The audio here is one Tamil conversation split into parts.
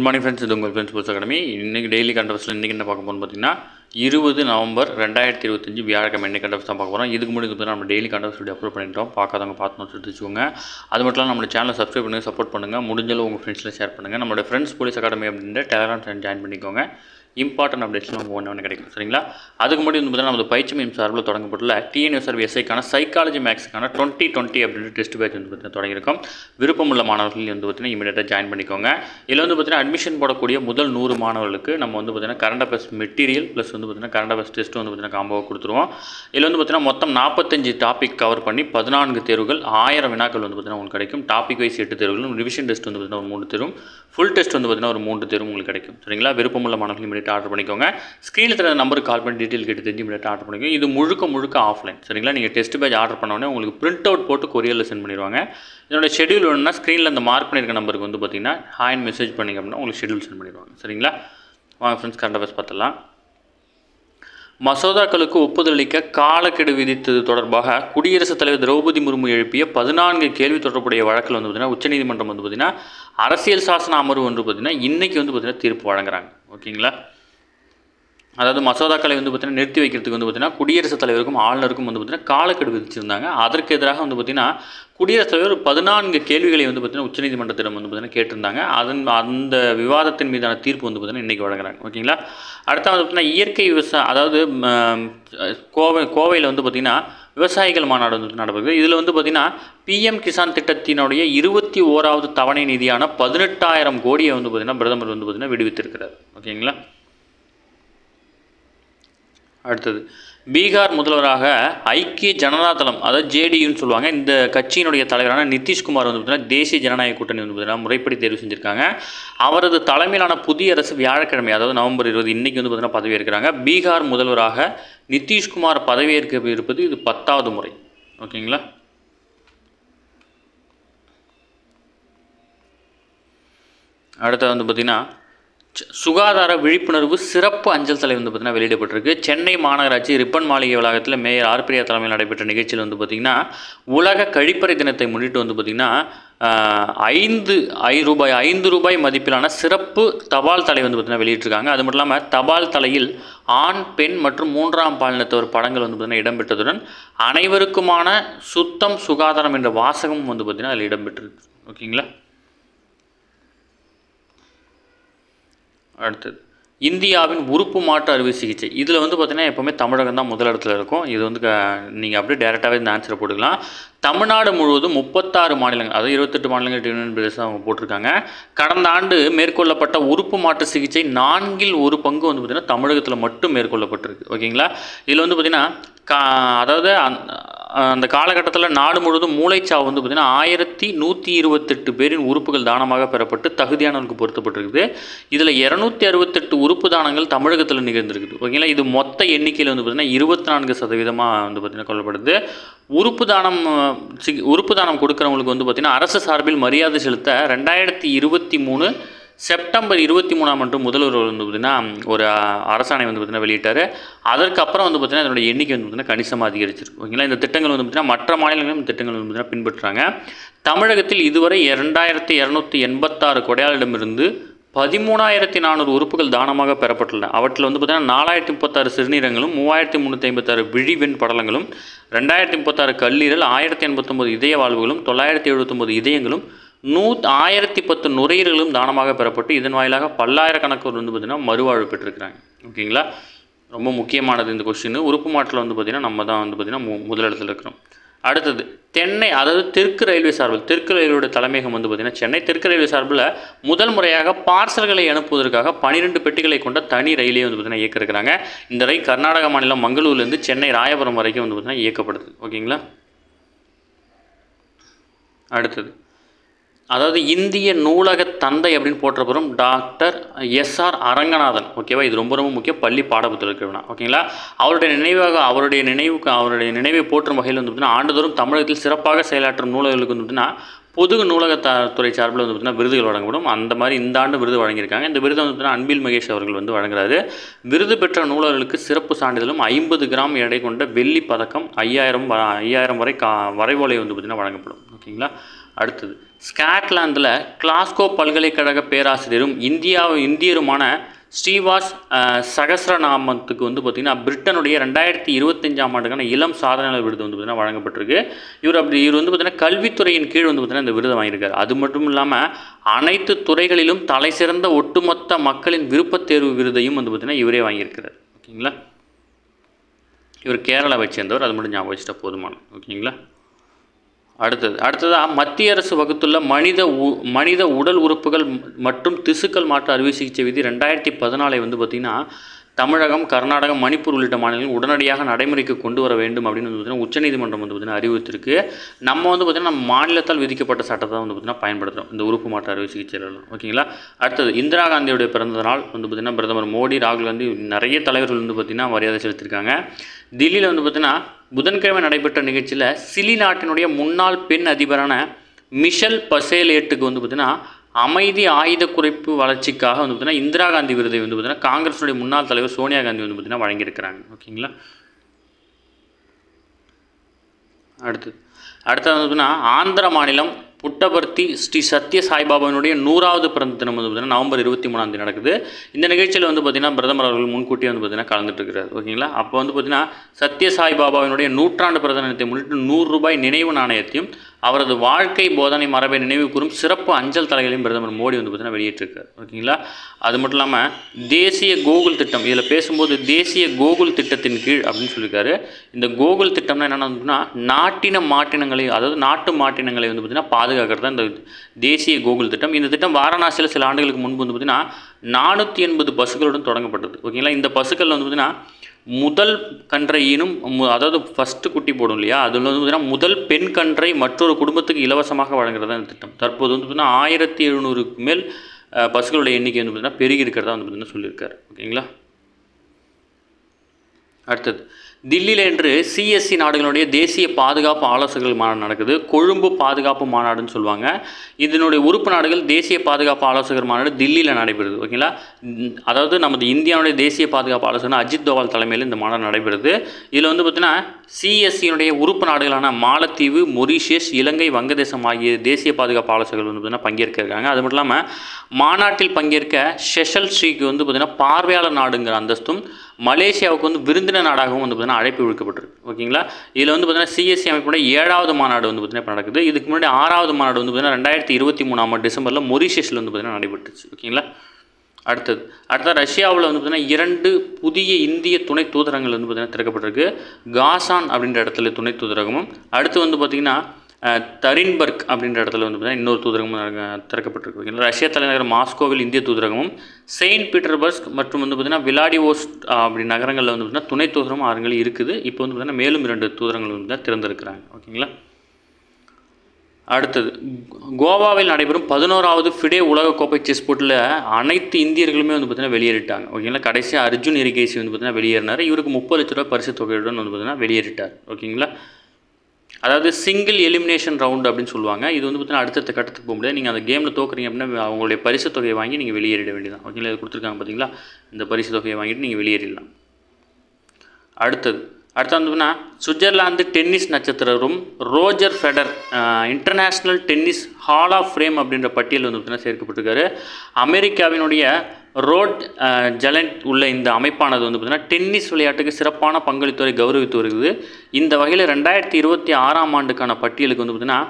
மார்னிங் ஃப்ரெண்ட்ஸ், இது உங்கள் ஃப்ரெண்ட்ஸ் ஸ்போர்ட்ஸ் அகாடமி. இன்றைக்கி டெய்லி கண்டவர்ஸில் இன்றைக்கி என்ன பார்க்க போகணும்னு பார்த்தீங்கன்னா 20 நவம்பர் 2025 வியாழக்கிழமை இன்றைக்கி கண்டவர்ஸ் தான் பார்க்க போகிறோம். இதுக்கு முன்னாடி பார்த்தீங்கன்னா நம்ம டெய்லி கண்டவர்ஸ் வீடியோ அப்லோட் பண்ணிட்டோம். பார்க்காதவங்க பார்த்து நோட்ஸ் வச்சுக்கோங்க. அது மட்டும் இல்லாமல் நம்ம சேனலை சப்ஸ்கிரைப் பண்ணுங்கள், சப்போர்ட் பண்ணுங்கள். முடிஞ்சளவு உங்கள் ஃப்ரெண்ட்ஸில் ஷேர் பண்ணுங்கள். நம்மளோட ஃப்ரெண்ட்ஸ் போலீஸ் அகாடமி அப்படின்ற டெலிகிராம் சேனல் ஜாயின் பண்ணிக்கோங்க. இம்பார்ட்டன்ட் அப்டேட்ஸ்லாம் நமக்கு ஒன்று கிடைக்கும். சரிங்களா? அதுக்கு முன்னாடி வந்து பார்த்தீங்கன்னா நம்ம பயிற்சி மையம் சார்பில் தொடங்கப்பட்டுள்ள டிஎன்யூஎஸ்ஆர்பி எஸ்ஐக்கான சைக்காலஜி மேக்ஸுக்கான 2020 அப்படின்ற டெஸ்ட் பேட்ச் வந்து பார்த்தீங்கன்னா தொடங்கியிருக்கோம். விருப்பமுள்ள மாணவர்கள் வந்து பார்த்தீங்கன்னா இமீடியட்டாக ஜாயின் பண்ணிக்கோங்க. இதில் வந்து பார்த்தீங்கன்னா அட்மிஷன் போடக்கூடிய முதல் 100 மாணவர்களுக்கு நம்ம வந்து பார்த்தீங்கன்னா கரண்ட் அஃபேர்ஸ் மெட்டீரியல் ப்ளஸ் வந்து பார்த்தீங்கன்னா கரண்ட் அஃபேர்ஸ் டெஸ்ட் வந்து பார்த்தீங்கன்னா காம்போவாக கொடுத்துருவோம். இதில் வந்து பார்த்தீங்கன்னா மொத்தம் 45 டாபிக் கவர் பண்ணி 14 தேர்வுகள் 1000 வினாக்கள் வந்து பார்த்தீங்கன்னா உங்களுக்கு கிடைக்கும். டாபிக் வைஸ் 8 தேர்வுகளும், ரிவிஷன் டெஸ்ட் வந்து பார்த்தீங்கன்னா ஒரு 3 தேர்வும், ஃபுல் டெஸ்ட் வந்து பார்த்தீங்கன்னா ஒரு 3 தேர்வும் உங்களுக்கு கிடைக்கும். சரிங்களா? விருப்பமுள்ள மாணவர்கள் இமீடியட்டாக ஆர்டர் பண்ணிக்கோங்க. ஸ்க்ரீனில் தர நம்பருக்கு கால் பண்ணி டீட்டெயில் கேட்டு தெரிஞ்சு இமீடியட்டாக ஆர்டர் பண்ணிக்கோங்க. இது முழுக்க ஆஃப்லைன். சரிங்களா? நீங்கள் டெஸ்ட் பேட்ச் ஆர்டர் பண்ணோடனே உங்களுக்கு பிரிண்ட் அவுட் போட்டு கொரியரில் சென்ட் பண்ணிடுவாங்க. இதோட ஷெடியூல் வேணும்னா ஸ்க்ரீனில் அந்த மார்க் பண்ணியிருக்க நம்பருக்கு வந்து பார்த்தீங்கன்னா ஹாய்னு மெசேஜ் பண்ணிங்க அப்படின்னா உங்களுக்கு ஷெடியூல் சென்ட் பண்ணிடுவாங்க. சரிங்களா? வாங்க ஃப்ரெண்ட்ஸ், கரண்ட் அஃபேர்ஸ் பார்த்துடலாம். மசோதாக்களுக்கு ஒப்புதல் அளிக்க காலக்கெடு விதித்தது தொடர்பாக குடியரசுத் தலைவர் திரௌபதி முர்மு எழுப்பிய 14 கேள்வி தொடர்புடைய வழக்கில் வந்து பார்த்தீங்கன்னா உச்சநீதிமன்றம் வந்து பார்த்தீங்கன்னா அரசியல் சாசன அமர்வு வந்து பார்த்தீங்கன்னா இன்றைக்கி வந்து பார்த்தீங்கன்னா தீர்ப்பு வழங்குறாங்க. ஓகேங்களா? அதாவது மசோதாக்களை வந்து பார்த்தீங்கன்னா நிறுத்தி வைக்கிறதுக்கு வந்து பார்த்தீங்கன்னா குடியரசுத் தலைவருக்கும் ஆளுநருக்கும் வந்து பார்த்தீங்கன்னா காலக்கெடு விதிச்சிருந்தாங்க. அதற்கு எதிராக வந்து பார்த்தீங்கன்னா குடியரசுத் தலைவர் 14 கேள்விகளை வந்து பார்த்தீங்கன்னா உச்சநீதிமன்றத்திடம் வந்து பார்த்தீங்கன்னா கேட்டிருந்தாங்க. அந்த விவாதத்தின் மீதான தீர்ப்பு வந்து பார்த்தீங்கன்னா இன்றைக்கி வழங்குறாங்க. ஓகேங்களா? அடுத்த வந்து பார்த்தீங்கன்னா இயற்கை விவசாயம், அதாவது கோவையில் வந்து பார்த்திங்கன்னா விவசாயிகள் மாநாடு வந்து நடக்குது. இதில் வந்து பார்த்திங்கன்னா பிஎம் கிசான் திட்டத்தினுடைய 21வது தவணை நிதியான 18,000 கோடியை வந்து பார்த்திங்கன்னா பிரதமர் வந்து பார்த்திங்கன்னா விடுவித்திருக்கிறார். ஓகேங்களா? அடுத்தது, பீகார் முதல்வராக ஐக்கிய ஜனதா தளம், அதாவது ஜேடியுன்னு சொல்லுவாங்க, இந்த கட்சியினுடைய தலைவரான நிதிஷ்குமார் வந்து பார்த்தீங்கன்னா தேசிய ஜனநாயக கூட்டணி வந்து பார்த்தீங்கன்னா முறைப்படி தேர்வு செஞ்சுருக்காங்க. அவரது தலைமையிலான புதிய அரசு வியாழக்கிழமை, அதாவது நவம்பர் 20 இன்றைக்கி வந்து பார்த்தீங்கன்னா பதவியேற்கிறாங்க. பீகார் முதல்வராக நிதிஷ்குமார் பதவியேற்க இருப்பது இது 10வது முறை. ஓகேங்களா? அடுத்தது வந்து பார்த்திங்கன்னா சுகாதார விழிப்புணர்வு சிறப்பு அஞ்சல் தலை வந்து பார்த்திங்கன்னா வெளியிடப்பட்டிருக்கு. சென்னை மாநகராட்சி ரிப்பன் மாளிகை வளாகத்தில் மேயர் ஆர் பிரியா தலைமையில் நடைபெற்ற நிகழ்ச்சியில் வந்து பார்த்திங்கன்னா உலக கழிப்பறை தினத்தை முன்னிட்டு வந்து பார்த்திங்கன்னா ₹5 மதிப்பிலான சிறப்பு தபால் தலை வந்து பார்த்திங்கன்னா வெளியிட்டிருக்காங்க. அது மட்டும் இல்லாமல் தபால் தலையில் ஆண், பெண் மற்றும் 3ஆம் பாலினத்தவர் படங்கள் வந்து பார்த்திங்கன்னா இடம்பெற்றதுடன் அனைவருக்குமான சுத்தம் சுகாதாரம் என்ற வாசகமும் வந்து பார்த்திங்கன்னா அதில் இடம்பெற்றிருக்கு. ஓகேங்களா? அடுத்தது, இந்தியாவின் உறுப்பு மாற்று அறுவை சிகிச்சை. இதில் வந்து பார்த்திங்கன்னா எப்போவுமே தமிழகம் தான் முதல் இடத்துல இருக்கும். இது வந்து நீங்கள் அப்படியே டேரெக்டாகவே இந்த ஆன்சரை போட்டுக்கலாம். தமிழ்நாடு முழுவதும் 36 மாநிலங்கள், அதாவது 28 மாநிலங்கள் யூனியன் பிரதேசம் அவங்க போட்டிருக்காங்க. கடந்த ஆண்டு மேற்கொள்ளப்பட்ட உறுப்பு மாற்று சிகிச்சை 4 1 பங்கு வந்து பார்த்திங்கன்னா தமிழகத்தில் மட்டும் மேற்கொள்ளப்பட்டிருக்கு. ஓகேங்களா? இதில் வந்து பார்த்திங்கன்னா அதாவது அந்த காலகட்டத்தில் நாடு முழுவதும் மூளைச்சாவு வந்து பார்த்திங்கன்னா 1128 பேரின் உறுப்புகள் தானமாக பெறப்பட்டு தகுதியானவர்களுக்கு பொருத்தப்பட்டிருக்குது. இதில் 268 உறுப்பு தானங்கள் தமிழகத்தில் நிகழ்ந்திருக்குது. ஓகேங்களா? இது மொத்த எண்ணிக்கையில் வந்து பார்த்திங்கன்னா 24% வந்து பார்த்திங்கன்னா கொள்ளப்படுது. உறுப்பு தானம் கொடுக்குறவங்களுக்கு வந்து பார்த்திங்கன்னா அரசு சார்பில் மரியாதை செலுத்த 2023 செப்டம்பர் 23ஆம் அன்று முதல்வர் வந்து பார்த்திங்கன்னா ஒரு அரசாணை வந்து பார்த்திங்கன்னா வெளியிட்டார். அதற்கப்புறம் வந்து பார்த்திங்கன்னா அதனுடைய எண்ணிக்கை வந்து பார்த்திங்கன்னா கணிசமாக அதிகரிச்சிருக்கு. ஓகேங்களா? இந்த திட்டங்கள் வந்து பார்த்திங்கன்னா மற்ற மாநிலங்களும் இந்த திட்டங்கள் வந்து பார்த்திங்கன்னா பின்பற்றுறாங்க. தமிழகத்தில் இதுவரை 2286 கொடையாளிடமிருந்து 13,400 உறுப்புகள் தானமாக பெறப்பட்டுள்ளன. அவற்றில் வந்து பார்த்திங்கன்னா 4036 சிறுநீரகங்களும், 3356 விழிவெண் படலங்களும், 2036 கல்லீரல், 1089 இதய வாழ்வுகளும், 979 இதயங்களும், 1010 நுரையீரலும் தானமாக பெறப்பட்டு இதன் வாயிலாக பல்லாயிரக்கணக்கானோர் வந்து பார்த்திங்கன்னா மறுவாழ்வு பெற்றிருக்கிறாங்க. ஓகேங்களா? ரொம்ப முக்கியமானது இந்த கொஸ்டின். உறுப்பு மாற்றில் வந்து பார்த்திங்கன்னா நம்ம தான் வந்து பார்த்திங்கன்னா முதலிடத்தில் இருக்கிறோம். அடுத்தது, தென்னை, அதாவது தெற்கு ரயில்வே சார்பில், தெற்கு ரயில்வேயோட தலைமையகம் வந்து பார்த்திங்கன்னா சென்னை. தெற்கு ரயில்வே சார்பில் முதல் முறையாக பார்சல்களை அனுப்புவதற்காக 12 பெட்டிகளை கொண்ட தனி ரயிலே வந்து பார்த்திங்கன்னா இயக்க இருக்கிறாங்க. இந்த ரயில் கர்நாடக மாநிலம் மங்களூர்லேருந்து சென்னை ராயபுரம் வரைக்கும் வந்து பார்த்திங்கன்னா இயக்கப்படுது. ஓகேங்களா? அடுத்தது, அதாவது இந்திய நூலக தந்தை அப்படின்னு போற்றப்படும் டாக்டர் SR அரங்கநாதன். ஓகேவா? இது ரொம்ப முக்கியம், பள்ளி பாடப்புத்தகம் இருக்கிறவனா. ஓகேங்களா? அவருடைய நினைவை போற்றும் வகையில் வந்து பார்த்திங்கன்னா ஆண்டுதோறும் தமிழகத்தில் சிறப்பாக செயலாற்றும் நூலகர்களுக்கு வந்து பார்த்திங்கன்னா பொது நூலகத்துறை சார்பில் வந்து பார்த்திங்கன்னா விருதுகள் வழங்கப்படும். அந்த மாதிரி இந்த ஆண்டு விருது வழங்கியிருக்காங்க. இந்த விருது வந்து பார்த்திங்கன்னா அன்பில் மகேஷ் அவர்கள் வந்து வழங்குறாரு. விருது பெற்ற நூலகர்களுக்கு சிறப்பு சான்றிதழும் 50 கிராம் எடை கொண்ட வெள்ளி பதக்கம் 5000 வரை வரைவோலை வந்து பார்த்திங்கன்னா வழங்கப்படும். ஓகேங்களா? அடுத்தது ஸ்காட்லாந்தில் கிளாஸ்கோ பல்கலைக்கழக பேராசிரியரும் இந்தியருமான ஸ்ரீவாஸ் சகஸ்ரநாமத்துக்கு வந்து பார்த்திங்கன்னா பிரிட்டனுடைய 2025ஆம் ஆண்டுக்கான இளம் சாதனையாளர் விருது வந்து பார்த்திங்கன்னா வழங்கப்பட்டிருக்கு. இவர் வந்து பார்த்திங்கன்னா கல்வித்துறையின் கீழ் வந்து பார்த்திங்கன்னா இந்த விருதை வாங்கியிருக்காரு. அது மட்டும் இல்லாமல் அனைத்து துறைகளிலும் தலை சிறந்த ஒட்டுமொத்த மக்களின் விருப்பத் தேர்வு விருதையும் வந்து பார்த்திங்கன்னா இவரே வாங்கியிருக்கிறார். ஓகேங்களா. இவர் கேரளாவை சேர்ந்தவர், அது மட்டும் ஞாபகம் வச்சுட்டா போதுமானது. ஓகேங்களா. அடுத்ததாக மத்திய அரசு வகுத்துள்ள மனித உடல் உறுப்புகள் மற்றும் திசுக்கள் மாற்று அறுவை சிகிச்சை விதி 2014 வந்து பார்த்திங்கன்னா தமிழகம், கர்நாடகம், மணிப்பூர் உள்ளிட்ட மாநிலங்கள் உடனடியாக நடைமுறைக்கு கொண்டு வர வேண்டும் அப்படின்னு வந்து பார்த்திங்கன்னா உச்சநீதிமன்றம் வந்து பார்த்திங்கன்னா அறிவித்திருக்கு. நம்ம வந்து பார்த்திங்கன்னா நம்ம மாநிலத்தால் விதிக்கப்பட்ட சட்டத்தை வந்து பார்த்திங்கன்னா பயன்படுத்துகிறோம் இந்த உறுப்பு மாற்று அறுவை சிகிச்சைகள். ஓகேங்களா. அடுத்தது இந்திரா காந்தியுடைய பிறந்த நாள் வந்து பார்த்திங்கன்னா பிரதமர் மோடி, ராகுல் காந்தி, நிறைய தலைவர்கள் வந்து பார்த்திங்கன்னா மரியாதை செலுத்தியிருக்காங்க. தில்லியில் வந்து பார்த்திங்கன்னா புதன்கிழமை நடைபெற்ற நிகழ்ச்சியில் சிலி நாட்டினுடைய முன்னாள் பெண் அதிபரான மிஷல் பசேலேட்டுக்கு வந்து பார்த்திங்கன்னா அமைதி ஆயுத குறைப்பு வளர்ச்சிக்காக வந்து பார்த்திங்கன்னா இந்திரா காந்தி விருதை வந்து பார்த்திங்கன்னா காங்கிரஸுடைய முன்னாள் தலைவர் சோனியா காந்தி வந்து பார்த்திங்கன்னா வழங்கியிருக்கிறாங்க. ஓகேங்களா. அடுத்தது வந்து பார்த்திங்கன்னா ஆந்திர மாநிலம் புட்டபர்த்தி ஸ்ரீ சத்ய சாய்பாபாவினுடைய 100வது பிறந்த தினம் வந்து பார்த்திங்கன்னா நவம்பர் 23ஆம் நடக்குது. இந்த நிகழ்ச்சியில் வந்து பார்த்திங்கன்னா பிரதமர் அவர்கள் முன்கூட்டியே வந்து பார்த்திங்கன்னா கலந்துட்டு இருக்கிறார். ஓகேங்களா. அப்போ வந்து பார்த்திங்கன்னா சத்ய சாய்பாபாவினுடைய 100ஆண்டு பிறந்த தினத்தை முன்னிட்டு ₹100 நினைவு நாணயத்தையும் அவரது வாழ்க்கை போதனை மரபை நினைவு கூறும் சிறப்பு அஞ்சல் தலைகளையும் பிரதமர் மோடி வந்து பார்த்திங்கன்னா வெளியிட்டிருக்கார். ஓகேங்களா. அது மட்டும் இல்லாமல் தேசிய கோகுல் திட்டம், இதில் பேசும்போது தேசிய கோகுல் திட்டத்தின் கீழ் அப்படின்னு சொல்லியிருக்காரு. இந்த கோகுல் திட்டம்னா என்னென்னா நாட்டு மாட்டினங்களை வந்து பார்த்திங்கன்னா பாதுகாக்கிறது தான் இந்த தேசிய கோகுல் திட்டம். இந்த திட்டம் வாரணாசியில் சில ஆண்டுகளுக்கு முன்பு வந்து பார்த்திங்கன்னா 480 பசுக்களுடன் தொடங்கப்பட்டது. ஓகேங்களா. இந்த பசுக்கள் வந்து பார்த்திங்கன்னா முதல் கன்றை அதாவது ஃபஸ்ட்டு குட்டி போடும் இல்லையா, அதில் வந்து பார்த்திங்கன்னா முதல் பெண் கன்றை மற்றொரு குடும்பத்துக்கு இலவசமாக வழங்குறது தான் இந்த திட்டம். தற்போது வந்து பார்த்திங்கன்னா 1700க்கு மேல் பசுக்களுடைய எண்ணிக்கை வந்து பார்த்திங்கன்னா பெருகி இருக்கிறதா வந்து பார்த்திங்கன்னா சொல்லியிருக்காரு. ஓகேங்களா. அடுத்தது தில்லியில் இன்று சிஎஸ்சி நாடுகளுடைய தேசிய பாதுகாப்பு ஆலோசகர்கள் மாநாடு நடக்குது. கொழும்பு பாதுகாப்பு மாநாடுன்னு சொல்லுவாங்க. இதனுடைய உறுப்பு நாடுகள் தேசிய பாதுகாப்பு ஆலோசகர் மாநாடு தில்லியில் நடைபெறுது. ஓகேங்களா. அதாவது நமது இந்தியாவுடைய தேசிய பாதுகாப்பு ஆலோசகர் அஜித் தோவால் தலைமையில் இந்த மாநாடு நடைபெறுது. இதில் வந்து பார்த்திங்கன்னா சிஎஸ்சியினுடைய உறுப்பு நாடுகளான மாலத்தீவு, மொரீஷியஸ், இலங்கை, வங்கதேசம் ஆகிய தேசிய பாதுகாப்பு ஆலோசகர்கள் வந்து பார்த்திங்கன்னா பங்கேற்க இருக்காங்க. அது மட்டும் இல்லாமல் மாநாட்டில் பங்கேற்க செஷல்ஸ்க்கு வந்து பார்த்திங்கன்னா பார்வையாளர் நாடுங்கிற அந்தஸ்தும், மலேசியாவுக்கு வந்து விருந்தினர் நாடாகவும் வந்து பார்த்திங்கன்னா அழைப்பு விடுக்கப்பட்டிருக்கு. ஓகேங்களா. இதில் வந்து பார்த்திங்கன்னா சிஎஸ்சி அமைப்புடைய 7வது மாநாடு வந்து பார்த்திங்கன்னா இப்போ நடக்குது. இதுக்கு முன்னாடி 6வது மாநாடு வந்து பார்த்திங்கன்னா 2023ஆம் டிசம்பரில் மொரீஷியஸில் வந்து பார்த்திங்கன்னா நடைபெற்றுச்சு. ஓகேங்களா. அடுத்த ரஷ்யாவில் வந்து பார்த்திங்கன்னா 2 புதிய இந்திய துணை தூதரங்கள் வந்து பார்த்திங்கன்னா திறக்கப்பட்டிருக்கு. காசான் அப்படின்ற இடத்துல துணை தூதரகமும், அடுத்து வந்து பார்த்திங்கன்னா தரின்பர்க் அப்படின்ற இடத்துல வந்து பார்த்திங்கன்னா இன்னொரு தூதரகமும் திறக்கப்பட்டிருக்கு. ஓகேங்களா. ரஷ்யா தலைநகர் மாஸ்கோவில் இந்திய தூதரகமும், செயின்ட் பீட்டர்பர்க் மற்றும் வந்து பார்த்திங்கன்னா விளாடிவோஸ்டாக் அப்படி நகரங்களில் வந்து பார்த்திங்கன்னா துணை தூதரமும் ஆறுங்கள் இருக்குது. இப்போ வந்து பார்த்திங்கன்னா மேலும் 2 தூதரங்கள் வந்து தான் திறந்திருக்கிறாங்க. ஓகேங்களா. அடுத்தது கோவாவில் நடைபெறும் 11வது ஃபிடே உலகக்கோப்பை செஸ் போட்டியில் அனைத்து இந்தியர்களுமே வந்து பார்த்திங்கன்னா வெளியேறிட்டாங்க. ஓகேங்களா. கடைசியாக அர்ஜுன் எரிகேசி வந்து பார்த்திங்கன்னா வெளியேறினார். இவருக்கு 30 லட்ச ரூபாய் பரிசு தொகையுடன் வந்து பார்த்திங்கன்னா வெளியேறிட்டார். ஓகேங்களா. அதாவது சிங்கிள் எலிமினேஷன் ரவுண்டு அப்படின்னு சொல்லுவாங்க. இது வந்து பார்த்திங்கன்னா அடுத்த கட்டத்துக்கு போக முடியாது. நீங்கள் அந்த கேமில் தோக்குறீங்க அப்படின்னா அவங்களுடைய பரிசு தொகையை வாங்கி நீங்கள் வெளியேறிட வேண்டியதான். ஓகேங்களா. இது கொடுத்துருக்காங்க பார்த்தீங்களா, இந்த பரிசு தொகையை வாங்கிட்டு நீங்கள் வெளியேறிடலாம். அடுத்து வந்து சுவிட்சர்லாந்து டென்னிஸ் நட்சத்திரரும் Roger Federer international tennis hall of fame அப்படின்ற பட்டியல் வந்து பார்த்திங்கன்னா சேர்க்கப்பட்டிருக்காரு. அமெரிக்காவினுடைய ரோட் ஜலண்ட் உள்ள இந்த அமைப்பானது வந்து பார்த்திங்கன்னா டென்னிஸ் விளையாட்டுக்கு சிறப்பான பங்களித்துறை கௌரவித்து வருகிறது. இந்த வகையில் 2026ஆம் ஆண்டுக்கான பட்டியலுக்கு வந்து பார்த்திங்கன்னா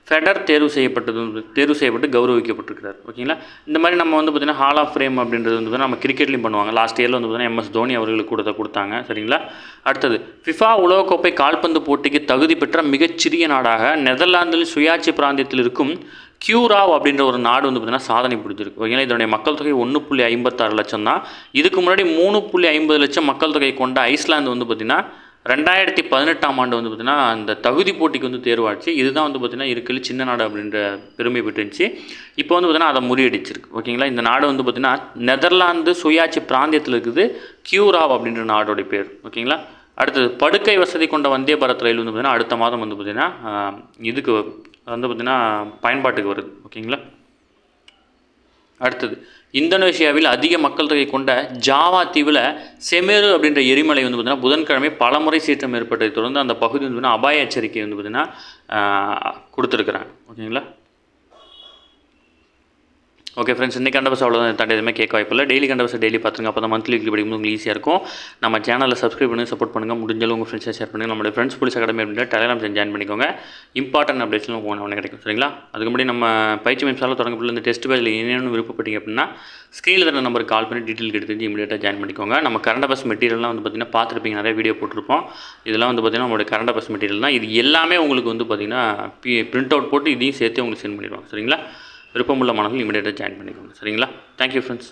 ஃபெடர் தேர்வு செய்யப்பட்டு கௌரவிக்கப்பட்டிருக்கிறார். ஓகேங்களா. இந்த மாதிரி நம்ம வந்து பார்த்திங்கன்னா ஹால் ஆஃப் ஃபேம் அப்படின்றது வந்து பார்த்திங்கன்னா நம்ம கிரிக்கெட்லையும் பண்ணுவாங்க. லாஸ்ட் இயரில் வந்து பார்த்திங்கன்னா MS தோனி அவர்களுக்கு கொடுத்தாங்க. சரிங்களா. அடுத்தது ஃபிஃபா உலகக்கோப்பை கால்பந்து போட்டிக்கு தகுதி பெற்ற மிகச்சிறிய நாடாக நெதர்லாந்தில் சுயாட்சி பிராந்தியத்தில் இருக்கும் கியூராவ் அப்படின்ற ஒரு நாடு வந்து பார்த்திங்கன்னா சாதனை பிடிச்சிருக்கு. ஓகேங்களா. இதனுடைய மக்கள் தொகை 1.56 லட்சம் தான். இதுக்கு முன்னாடி 3.50 லட்சம் மக்கள் தொகை கொண்ட ஐஸ்லாந்து வந்து பார்த்திங்கன்னா 2018ஆம் ஆண்டு வந்து பார்த்திங்கன்னா அந்த தகுதி போட்டிக்கு வந்து தேர்வாச்சு. இதுதான் வந்து பார்த்திங்கன்னா இருக்கிற சின்ன நாடு அப்படின்ற பெருமை பெற்றுச்சு. இப்போ வந்து பார்த்திங்கன்னா அதை முறியடிச்சிருக்கு. ஓகேங்களா. இந்த நாடு வந்து பார்த்திங்கன்னா நெதர்லாந்து சுயாட்சி பிராந்தியத்தில் இருக்குது. கியூராவ் அப்படின்ற நாடோடைய பேர். ஓகேங்களா. அடுத்தது படுக்கை வசதி கொண்ட வந்தே பாரத் ரயில் வந்து பார்த்திங்கன்னா அடுத்த மாதம் வந்து பார்த்திங்கன்னா இதுக்கு வந்து பார்த்திங்கன்னா பயன்பாட்டுக்கு வருது. ஓகேங்களா. அடுத்தது இந்தோனேஷியாவில் அதிக மக்கள் தொகை கொண்ட ஜாவா தீவில் செமேரு அப்படின்ற எரிமலை வந்து பார்த்திங்கன்னா புதன்கிழமை பலமுறை சீற்றம் ஏற்பட்டதை தொடர்ந்து அந்த பகுதி வந்து பார்த்திங்கன்னா அபாய எச்சரிக்கை வந்து பார்த்திங்கன்னா கொடுத்துருக்குறாங்க. ஓகேங்களா. ஓகே ஃப்ரெண்ட்ஸ், இன்றைக்கி கண்டபஸ் அவ்வளோதான். தாண்டி எதுவுமே கேட்க வாய்ப்பில்லை. டெய்லி கண்டபஸ் டெய்லி பார்த்துங்க. அப்போ தான் மந்த்லி வீக்லி படிக்கும்போது உங்களுக்கு ஈஸியாக இருக்கும். நம்ம சேனலில் சப்ஸ்கிரைப் பண்ணி சப்போர்ட் பண்ணுங்கள். முடிஞ்சளவு உங்கள் ஃப்ரெண்ட்ஸை ஷேர் பண்ணுங்கள். நம்மளுடைய ஃப்ரெண்ட்ஸ் போலீஸ் அகாடமி அப்படின்ற டெலிகிராம் ஜாயின் பண்ணிக்கோங்க. இம்பார்ட்டன்ட் அப்டேட்ஸ்லாம் ஒன்று கிடைக்கும். சரிங்களா? அதுக்கு முன்னாடி நம்ம பயிற்சி மையம்ஸால் தொடங்கப்பட்ட இந்த டெஸ்ட் பேஜில் என்னென்னு விருப்பப்பட்டீங்க அப்படின்னா ஸ்க்ரீனில் தர நம்பருக்கு கால் பண்ணி டீட்டெயில் எடுத்து இமீடியட்டாக ஜாயின் பண்ணிக்கோங்க. நம்ம கரண்ட் அஃபேர்ஸ் மெட்டீரியல்லாம் வந்து பார்த்திங்கன்னா பார்த்துருப்பீங்க, நிறைய வீடியோ போட்டிருப்போம். இதெல்லாம் வந்து பார்த்திங்கன்னா நம்மளுடைய கரண்ட் அஃபேர்ஸ் மெட்டீரியல் தான். இது எல்லாமே உங்களுக்கு வந்து பார்த்திங்கன்னா பிரிண்ட் அவுட் போட்டு இதையும் சேர்த்து உங்களுக்கு சென்ட் பண்ணிடுவாங்க. சரிங்களா? விருப்பமுள்ள மாணவர்கள் இமீடியட்டாக ஜாயின் பண்ணிக்கோங்க. சரிங்களா? Thank you friends.